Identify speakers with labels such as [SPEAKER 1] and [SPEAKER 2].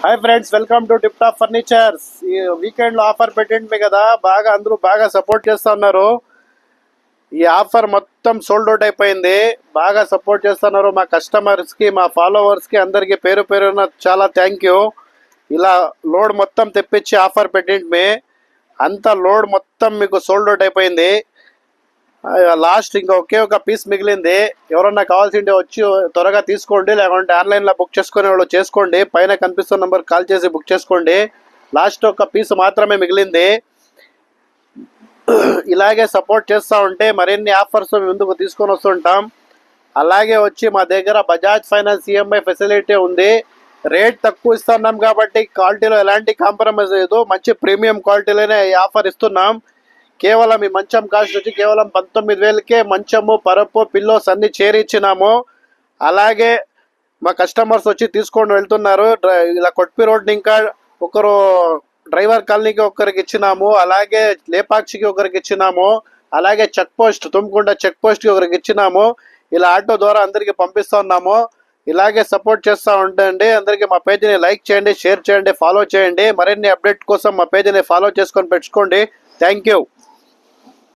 [SPEAKER 1] Hi friends, welcome to tip top furnitures. ఈ weekend లో offer పెట్టింది కదా, అందరూ బాగా సపోర్ట్ చేస్తున్నారు. ఈ ఆఫర్ మొత్తం సోల్డ్ అవుట్ అయిపోయింది. బాగా సపోర్ట్ చేస్తున్నారు మా కస్టమర్స్ కి, మా ఫాలోవర్స్ కి, అందరికి పేరు పేరున చాలా థ్యాంక్ యూ. ఇలా లోడ్ మొత్తం తెప్పించి ఆఫర్ పెట్టింది, అంత లోడ్ మొత్తం మీకు సోల్డ్ అవుట్ అయిపోయింది. లాస్ట్ ఇంకా ఒకే ఒక పీస్ మిగిలింది. ఎవరన్నా కావాల్సింటే వచ్చి త్వరగా తీసుకోండి, లేకుంటే ఆన్లైన్లో బుక్ చేసుకునే వాళ్ళు చేసుకోండి. పైన కనిపిస్తున్న నెంబర్ కాల్ చేసి బుక్ చేసుకోండి. లాస్ట్ ఒక పీస్ మాత్రమే మిగిలింది. ఇలాగే సపోర్ట్ చేస్తూ ఉంటే మరిన్ని ఆఫర్స్ ముందుకు తీసుకొని వస్తుంటాం. అలాగే వచ్చి మా దగ్గర బజాజ్ ఫైనాన్స్ ఈఎంఐ ఫెసిలిటీ ఉంది. రేట్ తక్కువ ఇస్తున్నాం కాబట్టి క్వాలిటీలో ఎలాంటి కాంప్రమైజ్ లేదు. మంచి ప్రీమియం క్వాలిటీలోనే ఈ ఆఫర్ ఇస్తున్నాం. కేవలం ఈ మంచం కాస్ట్ వచ్చి కేవలం 19,000కే మంచము, పరపు, పిల్లోస్ అన్ని చేరిచ్చినాము. అలాగే మా కస్టమర్స్ వచ్చి తీసుకొని వెళ్తున్నారు. ఇలా కొట్పి రోడ్ ఇంకా ఒకరు డ్రైవర్ కాలనీకి ఒకరికి ఇచ్చినాము, అలాగే లేపాక్షికి ఒకరికి ఇచ్చినాము, అలాగే చెక్ పోస్ట్ తుమ్కుంట చెక్ పోస్ట్కి ఒకరికి ఇచ్చినాము. ఇలా ఆటో ద్వారా అందరికీ పంపిస్తున్నాము. ఇలాగే సపోర్ట్ చేస్తూ ఉండండి. అందరికీ మా పేజీని లైక్ చేయండి, షేర్ చేయండి, ఫాలో చేయండి. మరిన్ని అప్డేట్ కోసం మా పేజీని ఫాలో చేసుకొని పెట్టుకోండి. Thank you.